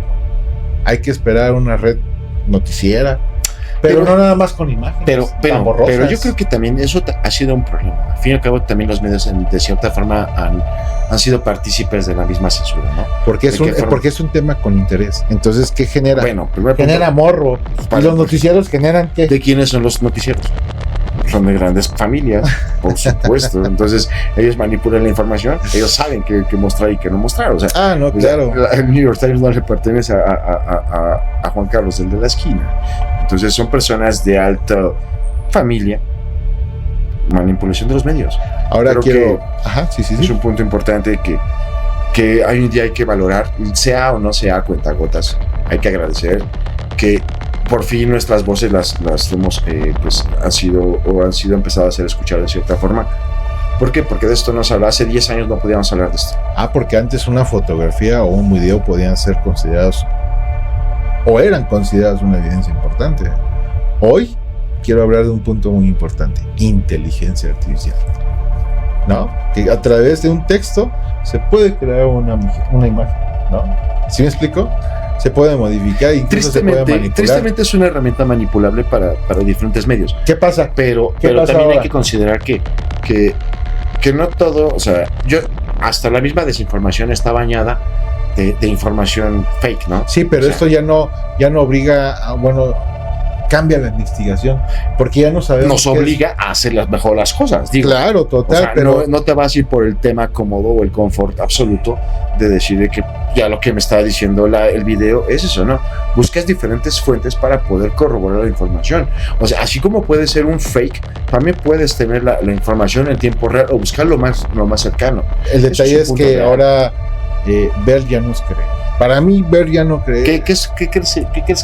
Hay que esperar una red noticiera. Pero no nada más con imágenes. tan borrosas. pero yo creo que también eso ha sido un problema. Al fin y al cabo, también los medios, de cierta forma, han sido partícipes de la misma censura, ¿no? Porque es, ¿de qué forma? porque es un tema con interés. Entonces, ¿qué genera? Bueno, primer punto, Genera morro. Vale, Y los pues. noticieros generan ¿qué? ¿de quiénes son los noticieros? Son de grandes familias, por supuesto. Entonces, ellos manipulan la información, ellos saben qué mostrar y qué no mostrar. O sea, Ah, no, claro. el New York Times no le pertenece a Juan Carlos, el de la esquina. Entonces, son personas de alta familia. Manipulación de los medios. Ahora creo quiero. que Ajá, sí. Es un punto importante que hoy en día hay que valorar, sea o no sea cuentagotas. Hay que agradecer que por fin nuestras voces las hemos, pues han sido empezado a ser escuchadas de cierta forma. ¿Por qué? Porque de esto no se habla. Hace 10 años no podíamos hablar de esto. Porque antes una fotografía o un video podían ser considerados o eran considerados una evidencia importante. Hoy quiero hablar de un punto muy importante: inteligencia artificial, ¿no? Que a través de un texto se puede crear una imagen, ¿no? ¿Sí me explico? Se puede modificar, incluso se puede manipular. Tristemente es una herramienta manipulable para diferentes medios. ¿Qué pasa? Pero también ahora hay que considerar que no todo, o sea, hasta la misma desinformación está bañada de información fake, ¿no? Sí, pero esto ya no obliga a, cambia la investigación, porque ya no sabemos. Nos obliga a hacer mejor las cosas, digo. Claro, total, o sea, pero no te vas a ir por el tema cómodo o el confort absoluto de decir que ya lo que me está diciendo el video es eso, ¿no? Buscas diferentes fuentes para poder corroborar la información. O sea, así como puede ser un fake, también puedes tener la información en tiempo real o buscar lo más cercano. El detalle es que real. Ahora ver ya nos cree. Para mí, ver ya no cree. ¿Qué crees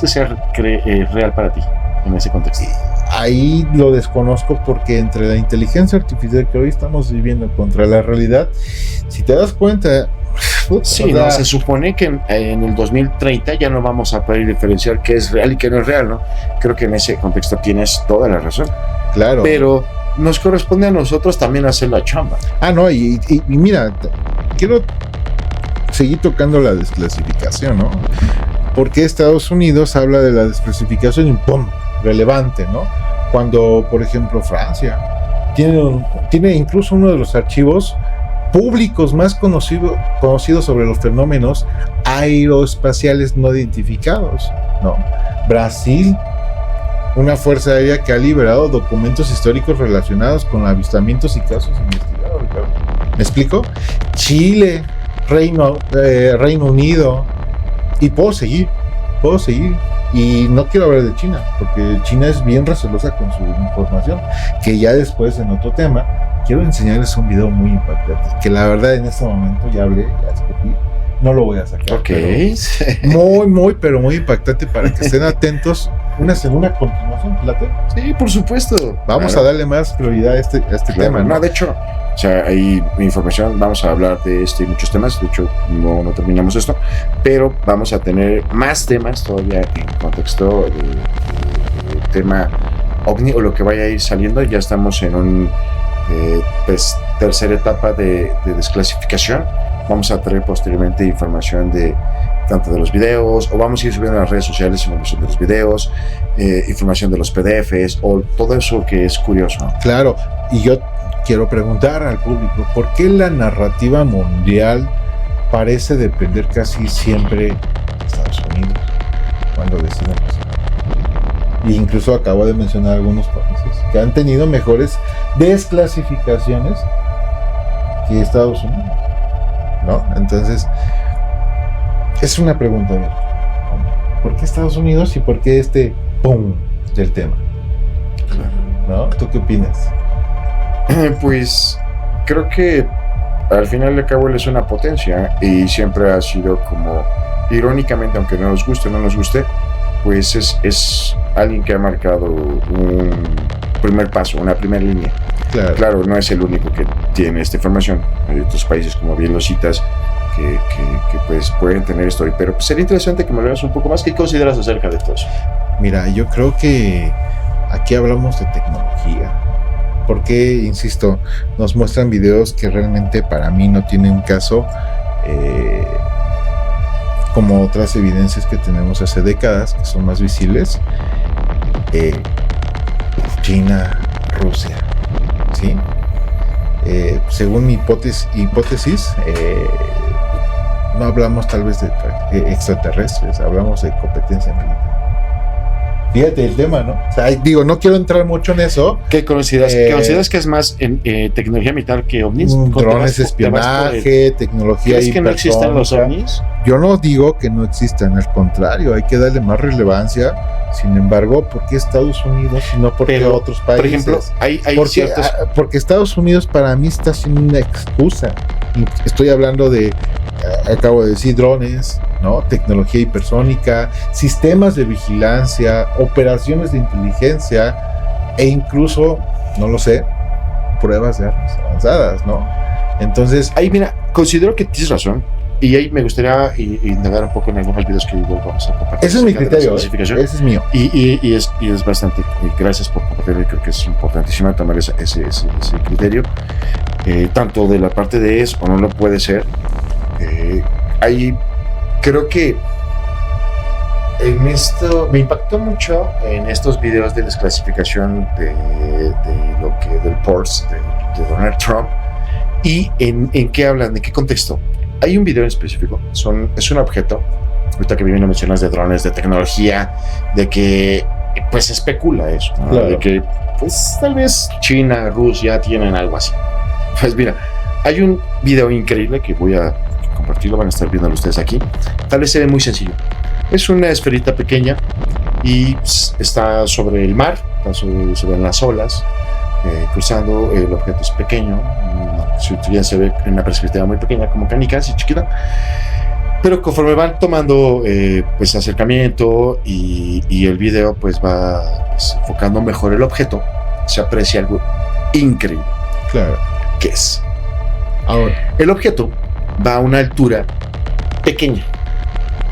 que sea real para ti en ese contexto? Ahí lo desconozco, porque entre la inteligencia artificial que hoy estamos viviendo contra la realidad, si te das cuenta. Sí, no, se supone que en el 2030 ya no vamos a poder diferenciar qué es real y qué no es real, ¿no? Creo que en ese contexto tienes toda la razón. Claro. Pero nos corresponde a nosotros también hacer la chamba. No, y mira, quiero seguir tocando la desclasificación, ¿no? Porque Estados Unidos habla de la desclasificación y ¡pum! Relevante, ¿no? Cuando, por ejemplo, Francia tiene incluso uno de los archivos públicos más conocidos sobre los fenómenos aeroespaciales no identificados, ¿no? Brasil, una fuerza aérea que ha liberado documentos históricos relacionados con avistamientos y casos investigados. ¿Me explico? Chile, Reino Unido, y puedo seguir, y no quiero hablar de China, porque China es bien recelosa con su información, que ya después, en otro tema, quiero enseñarles un video muy impactante, que la verdad en este momento ya escogí, no lo voy a sacar. Ok. Pero muy impactante, para que estén atentos. Una segunda continuación, ¿plate? Sí, por supuesto. Vamos a darle más prioridad a este tema, ¿no? No, de hecho, o sea, hay información, vamos a hablar de y muchos temas. De hecho, no terminamos esto, pero vamos a tener más temas todavía en contexto del tema OVNI o lo que vaya a ir saliendo. Ya estamos en un tercera etapa de desclasificación. Vamos a traer posteriormente información tanto de los videos, o vamos a ir subiendo a las redes sociales información de los videos, información de los PDFs, o todo eso que es curioso. Claro, y yo quiero preguntar al público, ¿por qué la narrativa mundial parece depender casi siempre de Estados Unidos cuando deciden hacer? E incluso acabo de mencionar algunos países que han tenido mejores desclasificaciones que Estados Unidos, ¿no? Entonces, es una pregunta abierta. ¿Por qué Estados Unidos y por qué ¡pum! Del tema? ¿No? ¿Tú qué opinas? Pues creo que al final de cabo él es una potencia y siempre ha sido como, irónicamente, aunque no nos guste, pues es alguien que ha marcado un primer paso, una primera línea. Claro, no es el único que tiene esta información. Hay otros países, como bien lo citas, que pues pueden tener esto, pero pues sería interesante que me lo veas un poco más. ¿Qué consideras acerca de todo eso? Mira, yo creo que aquí hablamos de tecnología, porque, insisto, nos muestran videos que realmente para mí no tienen caso, como otras evidencias que tenemos hace décadas, que son más visibles. China, Rusia, ¿sí? Según mi hipótesis, no hablamos tal vez de extraterrestres, hablamos de competencia militar. Fíjate el tema, ¿no? O sea, digo, no quiero entrar mucho en eso. ¿Qué consideras que es más en tecnología militar que ovnis? Drones, espionaje, tecnología ¿Crees que no existen los ovnis? Yo no digo que no existan, al contrario, hay que darle más relevancia. Sin embargo, ¿por qué Estados Unidos y no por qué otros países? Por ejemplo, hay ciertos... Porque Estados Unidos para mí está siendo una excusa. Estoy hablando de, acabo de decir, drones, ¿no? Tecnología hipersónica, sistemas de vigilancia, operaciones de inteligencia, e incluso, no lo sé, pruebas de armas avanzadas, ¿no? Entonces, ahí mira, considero que tienes razón. Y ahí me gustaría indagar un poco en algunos videos que igual vamos a compartir. ese es mi criterio, ese es mío. Y es bastante, y gracias por compartirlo, creo que es importantísimo tomar ese criterio, tanto de la parte de es o no lo puede ser. Ahí creo que en esto me impactó mucho en estos videos de desclasificación de lo que del PORS de Donald Trump. ¿Y en qué hablan? ¿De qué contexto? Hay un video en específico, es un objeto, ahorita que me mencionas de drones, de tecnología, de que pues se especula eso, ¿no? Claro. De que pues tal vez China, Rusia tienen algo así. Pues mira, hay un video increíble que voy a compartirlo, van a estar viéndolo ustedes aquí. Tal vez se ve muy sencillo. Es una esferita pequeña y está sobre el mar, se ven las olas. Cruzando, el objeto es pequeño, ya se ve en una perspectiva muy pequeña, como canica, así chiquita, pero conforme van tomando pues acercamiento y el video pues va pues, enfocando mejor el objeto, se aprecia algo increíble. Claro. ¿Qué es? Ahora, El objeto va a una altura pequeña,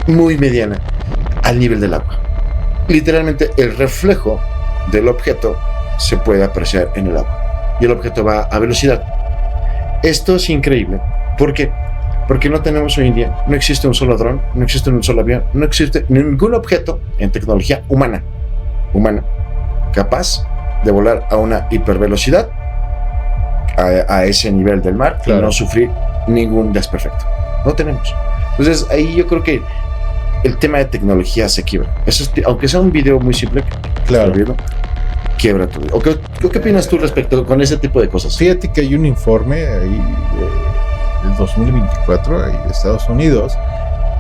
muy mediana, al nivel del agua. Literalmente el reflejo del objeto se puede apreciar en el agua y el objeto va a velocidad. Esto es increíble. ¿Por qué? Porque no tenemos hoy en día, no existe un solo dron, no existe un solo avión, no existe ningún objeto en tecnología humana capaz de volar a una hipervelocidad a ese nivel del mar, claro, y no sufrir ningún desperfecto. No tenemos. Entonces ahí yo creo que el tema de tecnología se quiebra. Eso es, aunque sea un video muy simple, claro, quiebra todo. ¿Qué opinas tú respecto con ese tipo de cosas? Fíjate que hay un informe ahí del 2024 ahí de Estados Unidos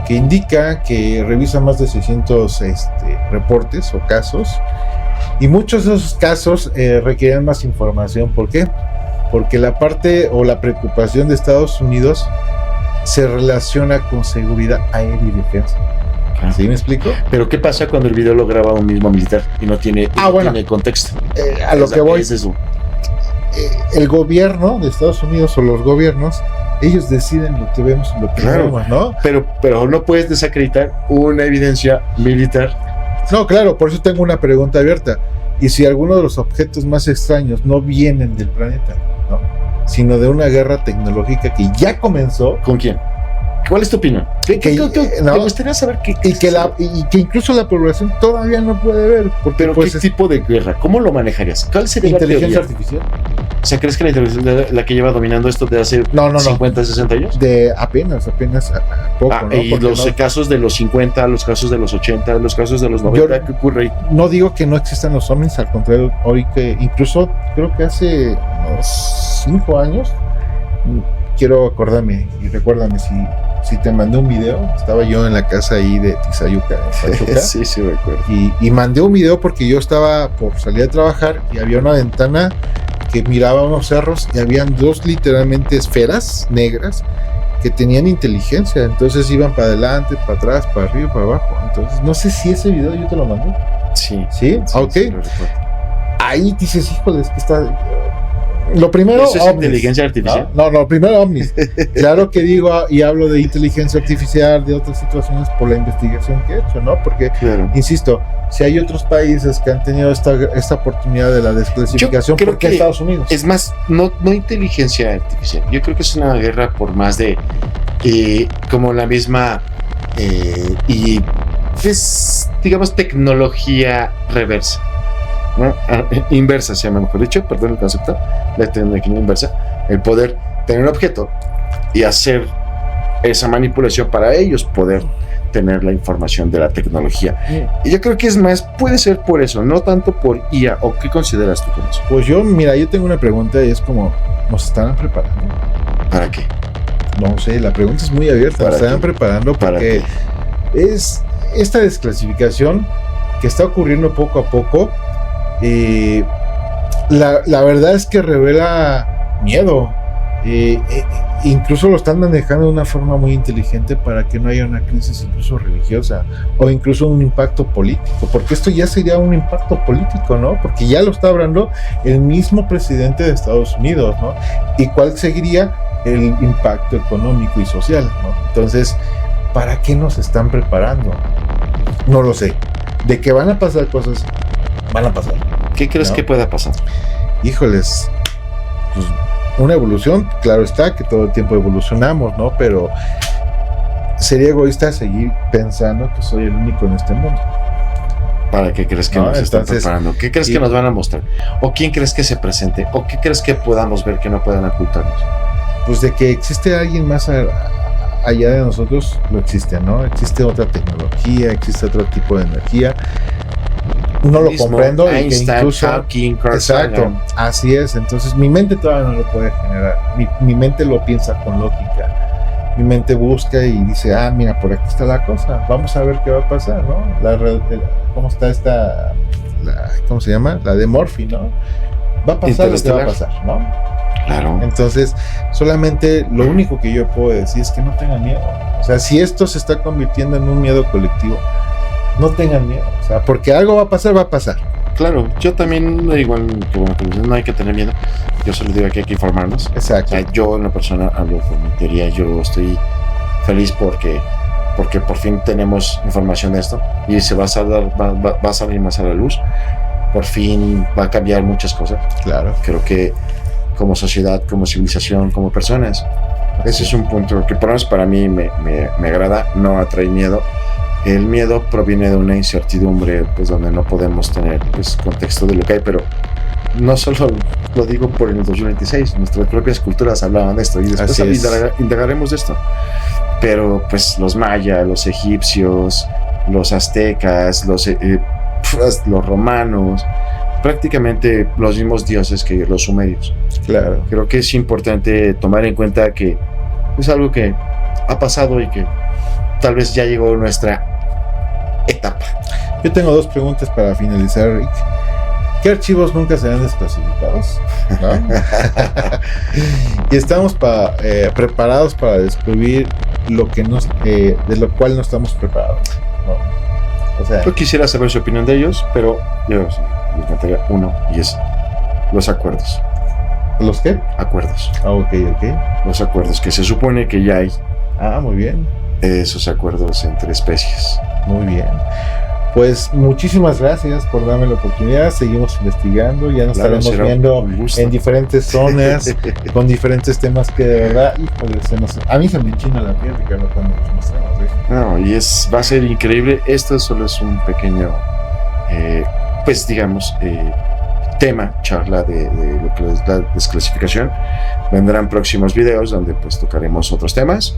que indica que revisa más de 600 reportes o casos, y muchos de esos casos requieren más información. ¿Por qué? Porque la parte o la preocupación de Estados Unidos se relaciona con seguridad aérea y defensa. ¿Sí me explico? Pero ¿qué pasa cuando el video lo graba un mismo militar y no tiene, tiene contexto? A lo que voy es eso. El gobierno de Estados Unidos o los gobiernos, ellos deciden lo que vemos y lo que vemos, ¿no? Pero no puedes desacreditar una evidencia militar. No, claro, por eso tengo una pregunta abierta. ¿Y si alguno de los objetos más extraños no vienen del planeta, no, sino de una guerra tecnológica que ya comenzó? ¿Con quién? ¿Cuál es tu opinión? Me gustaría saber qué y que incluso la población todavía no puede ver. Pero pues, ¿qué tipo de guerra? ¿Cómo lo manejarías? ¿Cuál sería la inteligencia artificial? O sea, ¿crees que la inteligencia la que lleva dominando esto de hace 50, 60 años? De apenas poco, ¿no? Y los casos de los 50, los casos de los 80, los casos de los 90, ¿qué ocurre ahí? No digo que no existan los ovnis, al contrario, hoy que incluso creo que hace unos 5 años, quiero acordarme y recuérdame si te mandé un video. Estaba yo en la casa ahí de Tizayuca, en Pachuca. Sí, me acuerdo. Y mandé un video porque yo estaba por salir a trabajar y había una ventana que miraba unos cerros y habían dos literalmente esferas negras que tenían inteligencia. Entonces iban para adelante, para atrás, para arriba, para abajo. Entonces no sé si ese video yo te lo mandé. Sí. ¿Sí? Ok. Sí, ahí dices, híjole, es que está... Lo primero, ¿eso es ovnis? ¿Inteligencia artificial? No, primero ovnis. Claro que digo y hablo de inteligencia artificial, de otras situaciones por la investigación que he hecho, ¿no? Porque, claro, insisto, si hay otros países que han tenido esta oportunidad de la desclasificación, ¿por qué Estados Unidos? Es más, no inteligencia artificial. Yo creo que es una guerra por más de como la misma y pues, digamos, tecnología reversa, ¿no? Inversa se llama, mejor dicho, perdón el concepto, la tecnología inversa, el poder tener un objeto y hacer esa manipulación para ellos poder tener la información de la tecnología. Y yo creo que es más, puede ser por eso, no tanto por IA. ¿O qué consideras tú con eso? Pues yo tengo una pregunta y es como, ¿nos estarán preparando? ¿Para qué? No sé, la pregunta es muy abierta. ¿Nos estarán preparando? Porque es esta desclasificación que está ocurriendo poco a poco. La verdad es que revela miedo. incluso lo están manejando de una forma muy inteligente para que no haya una crisis incluso religiosa o incluso un impacto político, porque esto ya sería un impacto político, ¿no? Porque ya lo está hablando el mismo presidente de Estados Unidos, ¿no? ¿Y cuál seguiría? El impacto económico y social, ¿no? Entonces, ¿para qué nos están preparando? No lo sé. De que van a pasar cosas, van a pasar. ¿Qué crees que pueda pasar? Híjoles, pues una evolución, claro está, que todo el tiempo evolucionamos, ¿no? Pero sería egoísta seguir pensando que soy el único en este mundo. ¿Para qué crees que nos están preparando? ¿Qué crees que nos van a mostrar? ¿O quién crees que se presente? ¿O qué crees que podamos ver que no puedan ocultarnos? Pues de que existe alguien más allá de nosotros, lo existe, ¿no? Existe otra tecnología, existe otro tipo de energía. No lo comprendo. Einstein, incluso, Hawking, exacto, así es. Entonces mi mente todavía no lo puede generar. Mi mente lo piensa con lógica. Mi mente busca y dice, mira, por aquí está la cosa. Vamos a ver qué va a pasar, ¿no? ¿Cómo está esta? ¿Cómo se llama? La de Murphy, ¿no? Va a pasar lo que va a pasar, ¿no? Claro. Entonces, solamente lo único que yo puedo decir es que no tengan miedo. O sea, si esto se está convirtiendo en un miedo colectivo, no tengan miedo. O sea, porque algo va a pasar, va a pasar. Claro, yo también, igual que bueno, no hay que tener miedo. Yo solo digo que hay que informarnos. Exacto. O sea, yo en la persona hablo con mi teoría, yo estoy feliz porque por fin tenemos información de esto y se va a salir más a la luz. Por fin va a cambiar muchas cosas. Claro. Creo que como sociedad, como civilización, como personas, ese es un punto que por lo menos para mí me agrada, no atrae miedo. El miedo proviene de una incertidumbre, pues donde no podemos tener pues contexto de lo que hay, pero no solo lo digo por el 2026, nuestras propias culturas hablaban de esto y después indagaremos de esto. Pero pues los mayas, los egipcios, los aztecas, los romanos, prácticamente los mismos dioses que los sumerios. Claro. Creo que es importante tomar en cuenta que es algo que ha pasado y que tal vez ya llegó nuestra etapa. Yo tengo 2 preguntas para finalizar, Rick. ¿Qué archivos nunca serán desclasificados? ¿No? Y estamos preparados para descubrir lo que de lo cual no estamos preparados, ¿no? O sea, yo quisiera saber su opinión de ellos, pero yo les plantearía uno, y es los acuerdos. ¿los qué? Acuerdos. Ok. Los acuerdos que se supone que ya hay. Muy bien. Esos acuerdos entre especies. Muy bien. Pues muchísimas gracias por darme la oportunidad. Seguimos investigando, ya nos estaremos viendo en diferentes zonas con diferentes temas que de verdad, híjole, a mí se me enchina la piel, Ricardo, cuando nos mostramos. No, y va a ser increíble. Esto solo es un pequeño, pues digamos, charla de lo que es la desclasificación. Vendrán próximos videos donde pues tocaremos otros temas.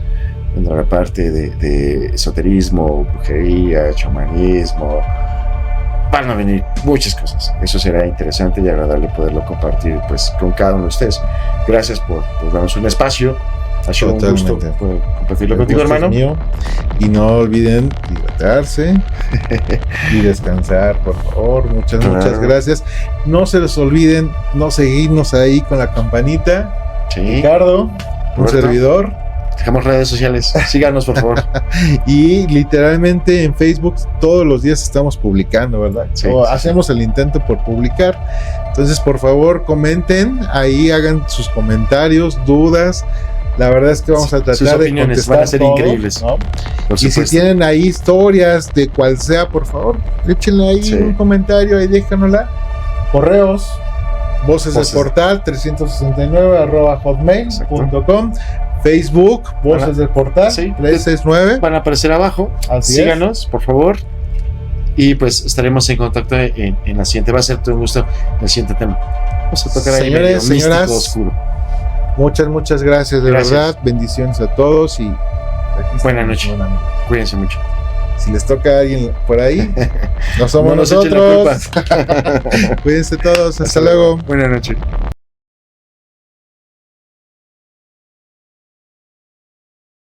Vendrá la parte de esoterismo, brujería, chamanismo. Van a venir muchas cosas. Eso será interesante y agradable poderlo compartir pues con cada uno de ustedes. Gracias por darnos un espacio. Ha sido un gusto compartirlo contigo, hermano. Mío. Y no olviden hidratarse y descansar, por favor. Muchas gracias. No se les olviden no seguirnos ahí con la campanita. Sí. Ricardo, un servidor. Dejamos redes sociales, síganos por favor. Y literalmente en Facebook todos los días estamos publicando, ¿verdad? Sí, hacemos el intento por publicar. Entonces, por favor, comenten, ahí hagan sus comentarios, dudas. La verdad es que vamos a tratar de contestar van a ser todo, increíbles, ¿no? Y si tienen ahí historias de cual sea, por favor, échenle ahí un comentario, ahí déjanosla. Correos, Voces del Portal 369@hotmail.com. Facebook, Voces del Portal 369. Van a aparecer abajo. Síganos, por favor. Y pues estaremos en contacto en la siguiente. Va a ser todo un gusto el siguiente tema. Vamos a tocar ahí medio místico, oscuro. Muchas gracias, de verdad. Bendiciones a todos y buenas noches. Cuídense mucho. Si les toca a alguien por ahí, no somos nosotros. Cuídense todos. Hasta luego. Buenas noches.